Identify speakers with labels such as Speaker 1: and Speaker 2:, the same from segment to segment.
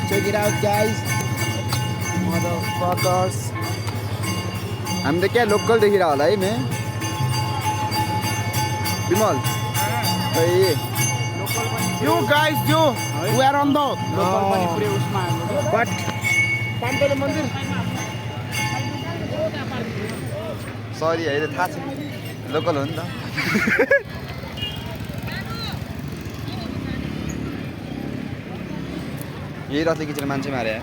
Speaker 1: Check it out, guys. Motherfuckers. हामी त क्या लोकल देखिरह होला है मैं Bimal
Speaker 2: You guys, we are on the but Pandal Mandir.
Speaker 1: Sorry है थाहा छ लोकल हो नि त यही रथले खिचेर मान्छे मारे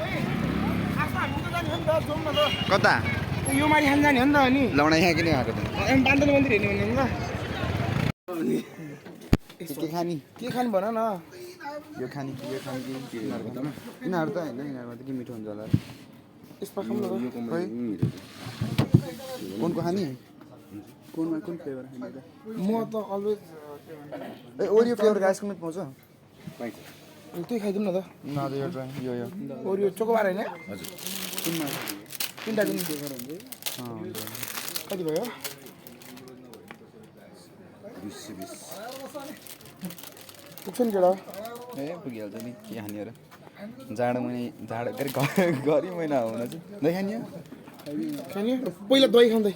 Speaker 1: कता
Speaker 2: यो मारी खान जाने हो नि त अनि
Speaker 1: लाउना यहाँ किन आएको त
Speaker 2: पाण्डल मन्दिर हेर्ने भने
Speaker 1: के खानी
Speaker 2: के खानु भन न
Speaker 1: यो खानी कि यिनीहरू त होइन यिनीहरूमा त के मिठो हुन्छ होला
Speaker 2: यसमा खाऊँ न
Speaker 1: खै कुनको खानी कुनमा कुन फ्लेभर खाने त
Speaker 2: म त अलवेज
Speaker 1: ए ओरियो फ्लेभरको आइसक्रिम पाउँछ
Speaker 2: त्यही खाइदिउँ न त
Speaker 1: न त यो ट्राई यो
Speaker 2: ओरियो चोकोबार होइन
Speaker 1: हजुर कुनमा
Speaker 2: तिनवटा दिन कति भयो
Speaker 1: 20
Speaker 2: पुग्छ नि केटा
Speaker 1: ए पुगिहाल्छ नि के खाने र जाडो गरी महिना हुन चाहिँ दही खाने
Speaker 2: खाने पहिला दही खाँदै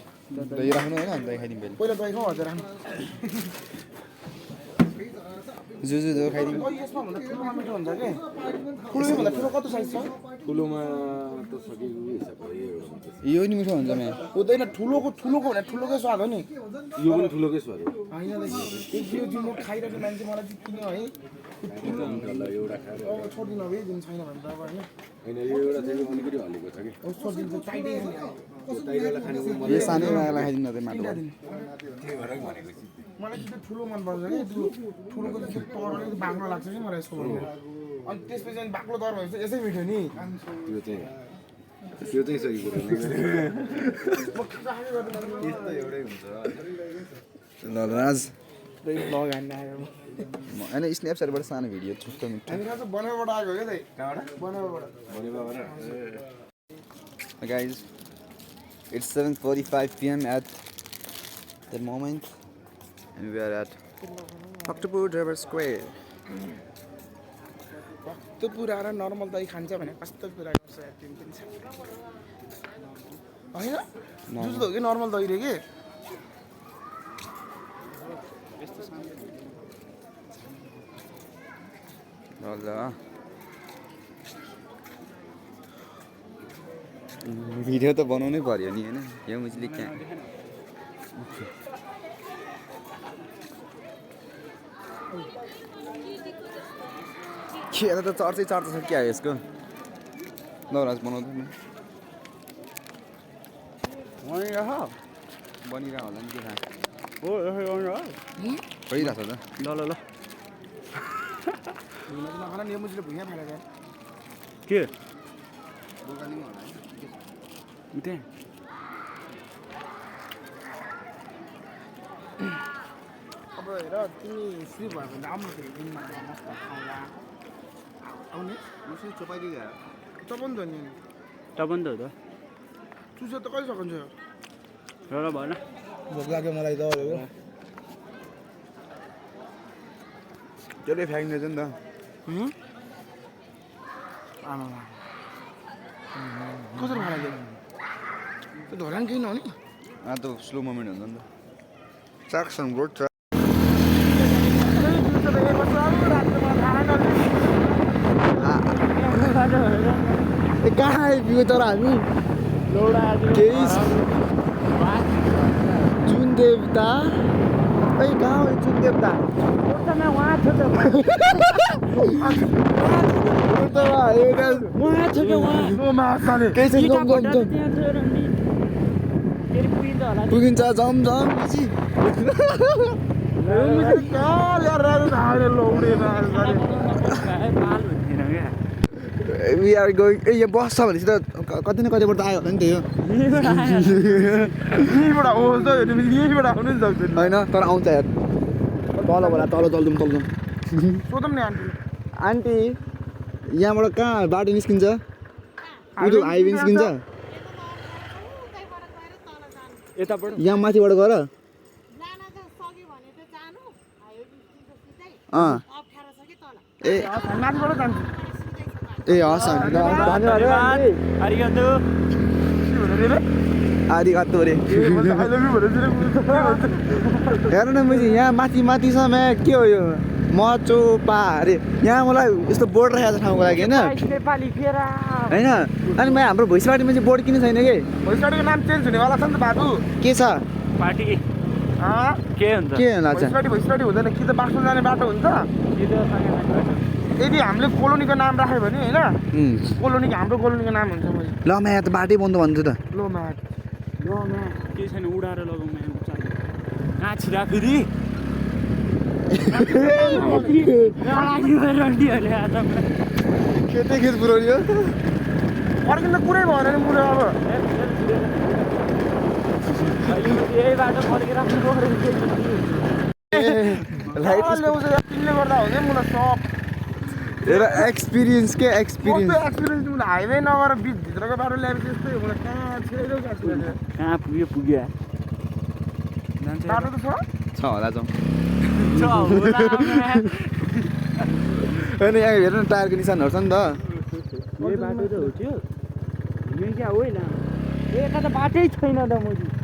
Speaker 1: दही राख्नु होइन दही खाइदिउँ
Speaker 2: पहिला दही खाउँ हजुर राख्नु
Speaker 1: जुजु दो खाइदिउँ
Speaker 2: यसमा भन्दा ठुलोमा मिठो हुन्छ के ठुलो भन्दा ठुलो कति साइज छ
Speaker 3: ठुलोमा त सकेको हिसाबले
Speaker 1: यो नि मिठो हुन्छ म्या
Speaker 2: हुँदैन ठुलोको भने ठुलोकै स्वाद हो नि
Speaker 3: यो पनि ठुलोकै स्वाद हो
Speaker 2: होइन एक यो जुन म खाइरहेको मान्छे मलाई चाहिँ किन्यो है
Speaker 3: एउटा खाएर
Speaker 2: अब छोडिदिनु अब दिन छैन भने त अब होइन
Speaker 3: होइन यो एउटा चाहिँ अलिकति हल्लेको छ कि
Speaker 2: छोडिदिन्छ चाहिँदै
Speaker 3: टाइगरलाई खाने
Speaker 1: यो सानै मायालाई खाइदिउँ न त माटो
Speaker 3: त्यही भएर भनेको
Speaker 2: मलाई चाहिँ ठुलो मनपर्छ कि त्यो ठुलोको चाहिँ तर अलिकति बाक्लो लाग्छ कि मलाई यसको भन्दा अनि त्यसपछि अनि बाक्लो दर भएपछि यसै मिठो नि
Speaker 3: त्यो चाहिँ सही कुरा
Speaker 1: यस्तो एउटै हुन्छ ल राज
Speaker 2: ब्लग हान्न आयो
Speaker 1: होइन स्न्यापच्याटबाट सानो भिडियो छुट्टो मिठो
Speaker 2: हामी खास बनाबाट आएको क्या त्यही कहाँबाट बनाबाट
Speaker 1: Guys, it's 7:45 p.m. at the moment, and we are at October River Square.
Speaker 2: त्यो पुरा र नर्मल दही खान्छ भने कस्तो कुरा गर्छ यार तिमी पनि होइन जुस हो कि नर्मल दही रे के
Speaker 1: ल भिडियो त बनाउनै पर्यो नि होइन यो मुझले क्या के त चर्चै चर्चा छ क्या यसको लौराज बनाउँदैन बनिरहेको होला नि के थाहा भइरहेको छ त
Speaker 2: ल नखाना नि मुझले भुइँ फालेको
Speaker 3: के
Speaker 1: दोकानमा होला
Speaker 3: त्यहाँ
Speaker 2: अब हेर तिमी फ्री भयो भने राम्रो थियो दिनमा मस्त खाउँला आउने
Speaker 1: मुसै चोपाइदियो गएर
Speaker 2: चपन त नि
Speaker 3: टपन त हो त
Speaker 2: चुसे त कहिले सकिन्छ
Speaker 3: र भएन
Speaker 2: भोक लाग्यो मलाई त
Speaker 1: त्यसले फ्याँक्ने नि त
Speaker 2: आमा कसरी खाना त्यो धरान केही नहुने
Speaker 1: त स्लो मोमेन्ट हुन्छ नि त ट्र्याक्सन ब्रो कहाँ आइपुग्यो तर हामी केही जुन देवता ए कहाँ हो जुन देवता पुगिन्छ जम वी आर गोइङ ए यहाँ बस छ भनेपछि त कति न कतिबाट त आयो होला नि त यो होइन तर आउँछ यार तलबाट तल चल्दौँ
Speaker 2: सोधौँ नि आन्टी
Speaker 1: आन्टी यहाँबाट कहाँ बाटो निस्किन्छ हाइवे निस्किन्छ यहाँ माथिबाट गएर ए
Speaker 2: माथिबाट जान्छु
Speaker 1: ए हस् धन्यवाद
Speaker 3: आरिगातो
Speaker 1: आरिगातो रे हेर न मैले यहाँ माथिसम्म के हो यो मचोपा अरे यहाँ मलाई यस्तो बोर्ड राखेको छ ठाउँको लागि होइन
Speaker 3: नेपाली फेरा
Speaker 1: होइन अनि मैले हाम्रो भैँसबारीमा चाहिँ बोर्ड किन छैन कि
Speaker 2: भैँसबारीको नाम चेन्ज हुनेवाला छ नि त बाबु
Speaker 1: के छ
Speaker 3: पार्टी के हुन्छ
Speaker 1: के होला चाहिँ
Speaker 2: भैँसबारी हुँदैन कि त बाँच्नु जाने बाटो हुन्छ यदि हामीले कोलोनीको नाम राख्यो भने होइन हाम्रो कोलोनीको नाम हुन्छ मैले
Speaker 1: ल म यहाँ त बाटै बन्द भन्छु त
Speaker 2: लो म्याट
Speaker 3: के छैन उडाएर लगाउँ कहाँ छिरा फेरि
Speaker 1: खेतै खेत पुऱ्याउने हो
Speaker 2: फर्किँदा कुरै भएन नि मुलो अब
Speaker 3: यही बाटो फर्केर
Speaker 1: लाइट
Speaker 2: ल्याउँछ तिमीले गर्दा हो क्या मुला सब
Speaker 1: हेर एक्सपिरियन्स के एक्सपिरियन्स
Speaker 2: एक्सपिरियन्स मुला हाइवे नगएर भित्रको बाटो ल्याएपछि यस्तै मलाई कहाँ छिराइरहेको
Speaker 3: कहाँ पुग्यो
Speaker 2: बाटो त
Speaker 1: छ होला जाउँ
Speaker 3: छ
Speaker 1: होइन यहाँ हेर्नु न टायरको निशानहरू छ नि त
Speaker 3: यही बाटो त हो त्यो यहाँ क्या होइन यता त बाटै छैन त मैले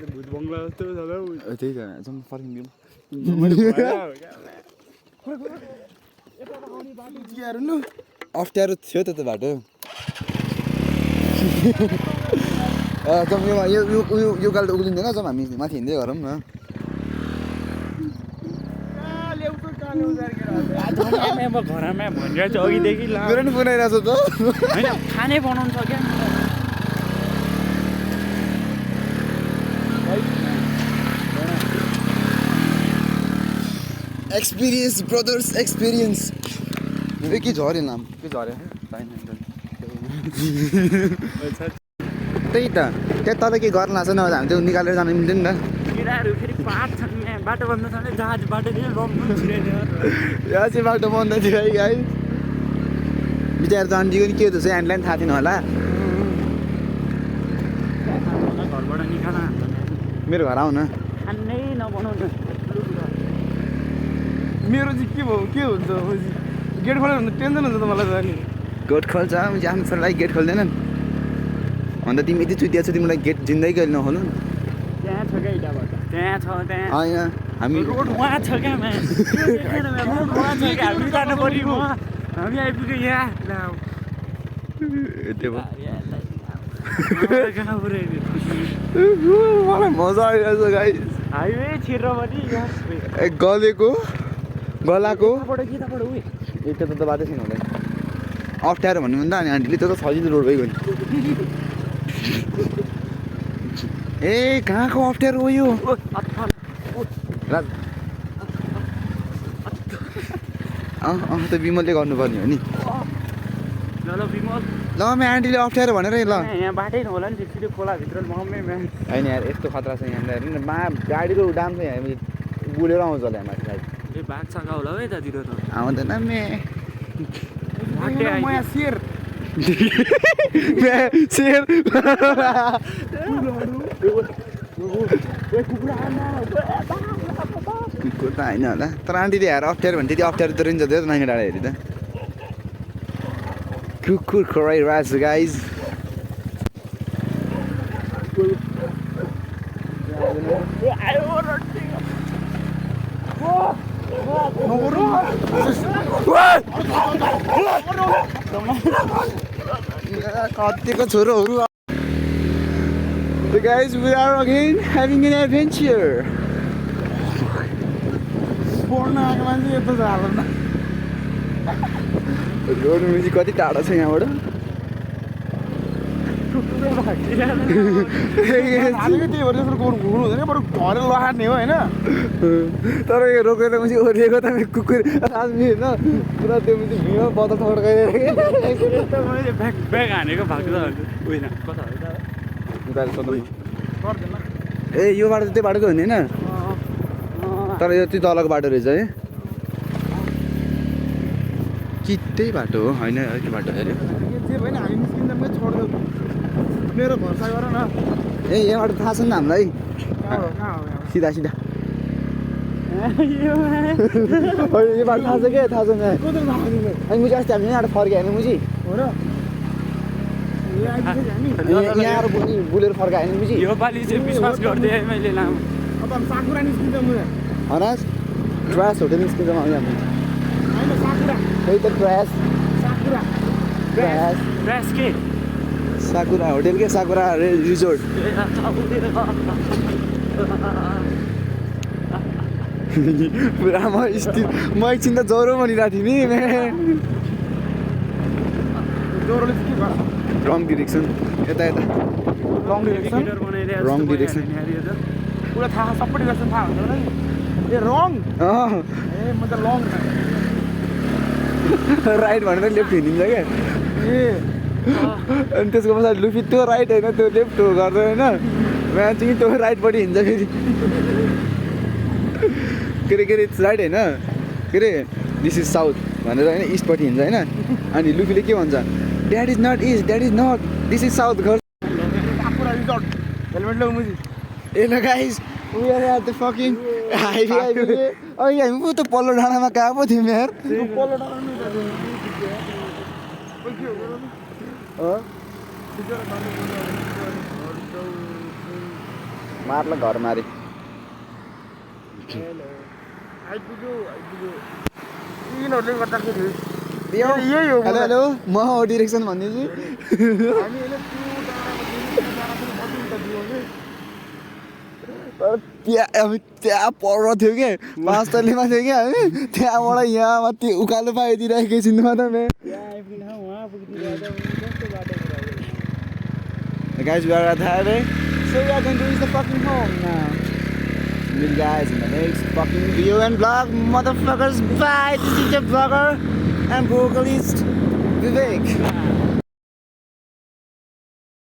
Speaker 3: भूत बङ्गला जस्तो
Speaker 1: त्यही त जाउँ फर्किदिउँ अप्ठ्यारो थियो त बाटो जाउँ यो गाडी त उक्लिँदैन जाउँ हामी माथि हिँड्दै गरौँ न
Speaker 3: घरमा भनेर चाहिँ अघिदेखि
Speaker 1: मेरो नि बनाइरहेको छ त
Speaker 3: होइन खानै बनाउनु छ क्या
Speaker 1: एक्सपिरियन्स ब्रदर्स एक्सपिरियन्स ए के झऱ्यो नाम के झऱ्यो त्यही त त्यहाँ तल के गर्न लाग्छ नभए हामी त्यो निकालेर जानु मिल्दैन नि त
Speaker 3: किराहरू फेरि पार्ट छन् यहाँ बाटो बन्द छ भने जहाज बाटो चाहिँ लम्बु छिराइदियो
Speaker 1: यहाँ चाहिँ बाटो बन्द थियो है गाई बिचार जान्जीको नि के जस्तो ह्यान्डलाई थाहा थिएन होला
Speaker 3: घरबाट निकाल
Speaker 1: मेरो घर आऊ न
Speaker 3: खानै नबनाउनु
Speaker 2: मेरो चाहिँ के भयो के हुन्छ गेट खोल्यो भने टेन्सन हुन्छ त मलाई त नि
Speaker 1: गेट खोल्छ आफ्नो छोरालाई गेट खोल्दैनन् अन्त तिमी यति चुतिया छ तिमीलाई गेट जिन्दै कहिले नखोल्नु
Speaker 3: त्यहाँ छ क्या इटाबाट त्यहाँ छ त्यहाँ
Speaker 1: होइन हामी
Speaker 3: रोड वहाँ छ क्या रोड वहाँ छ क्या हामी जानु पर्यो हामी आइपुग्यो यहाँ
Speaker 1: त्यो
Speaker 3: कहाँ पुऱ्याइदियो
Speaker 1: मलाई मजा आइरहेछ गाई
Speaker 3: हाइवे छिर्न पनि
Speaker 1: गलेको गलाको
Speaker 3: गीताबाट उयो
Speaker 1: त्यो त बाटै छैन हुँदैन अप्ठ्यारो भन्नु भने त अनि आन्टीले त्यो त सजिलो रोड भइगयो नि ए कहाँको अप्ठ्यारो हो यो त विमलले गर्नुपर्ने हो नि
Speaker 3: ल विमल
Speaker 1: ल म आन्टीले अप्ठ्यारो भनेर ल
Speaker 3: यहाँ बाटै नहोला नि सिधै खोलाभित्र मम्मी
Speaker 1: होइन यार यस्तो खतरा छ यहाँनिर हेर्नु न गाडीको डाम छ यहाँ बुलेर आउँछ होला यहाँ माथि
Speaker 3: ए बाघ सागा होला है यतातिर त
Speaker 1: आउँदैन मे
Speaker 2: म यहाँ शेर
Speaker 1: शेर कुकुर त होइन होला तर आन्टीले हेर अप्ठ्यारो भने त्यति अप्ठ्यारो त रहन्छ त्यो नाङ्गे डाँडा हेरी त कुकुर खराइरहेछ गाइज कतिको छोरोहरू So guys, we are again having an adventure.
Speaker 2: पढ्न आएको मान्छे यस्तो छ हाल्दैन
Speaker 1: रोड म्युजिक कति टाढा छ यहाँबाट
Speaker 2: हालेको त्यही भएर जस्तो घुम्नु हुँदैन बरु घरे लहाट्ने हो होइन
Speaker 1: तर यो रोकेर पछि ओरिएको त कुकुर आदमी होइन पुरा त्यो पछि भुइँमा बदल थड्काइरहेको
Speaker 3: ब्याग हानेको भएको त होइन कता हो
Speaker 1: ए यो बाटो त्यही बाटोको हुने होइन तर यो चाहिँ तलको बाटो रहेछ है कि त्यही बाटो हो होइन त्यो बाटो हेऱ्यो
Speaker 2: जे भएन हामी निस्किँदा पनि छोड्दै मेरो भरोसा गर न
Speaker 1: ए यहाँबाट थाहा छ नि हामीलाई
Speaker 2: कहाँ हो
Speaker 1: सिधा सिधा
Speaker 3: यो
Speaker 1: यो बाटो थाहा छ क्या थाहा छ मलाई
Speaker 2: कता थाहा तिमीलाई
Speaker 1: अनि मुझे अस्ति हामी यहाँबाट फर्कायो होइन मुझी
Speaker 2: हो र ए आइपुग्यो हामी
Speaker 1: यहाँ आएर बुलेर फर्कायो होइन मुझी
Speaker 3: यो पालि चाहिँ विश्वास गर्दै मैले लामो
Speaker 2: अब साकुरा निस्किन्छ म
Speaker 1: हराज ट्रास होटल निस्किन्छ हामी
Speaker 2: होइन साकुरा
Speaker 1: त्यही त ट्रास
Speaker 2: साकुरा
Speaker 1: ट्रास
Speaker 3: ड्रेस के
Speaker 1: साकुरा होटल के साकुरा रिजोर्ट पुरा म एकछिन त ज्वरो भनिरहेको थिएँ नि
Speaker 2: ज्वरोले चाहिँ के गर्छ
Speaker 1: रङ डिरेक्सन यता यता
Speaker 2: लङ डिरेक्सन
Speaker 1: Wrong direction.
Speaker 2: पुरा थाहा सबै डिरेक्सन थाहा हुन्छ नि ए रङ
Speaker 1: अँ
Speaker 2: ए म त लङ
Speaker 1: राइट भनेर लेफ्ट हिँडिन्छ क्या
Speaker 2: ए
Speaker 1: अनि त्यसको पछाडि लुफी त्यो राइट होइन त्यो लेफ्ट हो गर्दैन होइन म्याच चाहिँ त्यो राइटपट्टि हिँड्छ फेरि के अरे राइट होइन के अरे दिस इज साउथ भनेर होइन इस्टपट्टि हिँड्छ होइन अनि लुफीले के भन्छ that is not east that is not this is south घर
Speaker 2: साकुरा रिजोर्ट हेलमेट ल्याउ मुजी
Speaker 1: ए ल guys we are at the fucking highway अहिले हामी पो त पल्लो डाँडामा कहाँ पो थियौँ यार
Speaker 2: पल्लो डाँडा नि
Speaker 1: मार्ल घर मारे
Speaker 2: आइपुग्यो यिनीहरूले गर्दाखेरि
Speaker 1: यही
Speaker 2: हो
Speaker 1: हेलो हेलो म हो डिरेक्सन भनिदिन्छु
Speaker 2: हामी अहिले त्यो डाँडामा
Speaker 1: तर त्यहाँ हामी त्यहाँ पर थियो क्या 5 तलेमा थियो क्या हामी त्यहाँबाट यहाँ माथि उकालो पाइदिएर एकैछिनमा त मे Guys, we are at highway, so we are going to reach the fucking home now. Meet you guys in the next fucking video and vlog, motherfuckers. Bye. This is your vlogger and vocalist Vivek.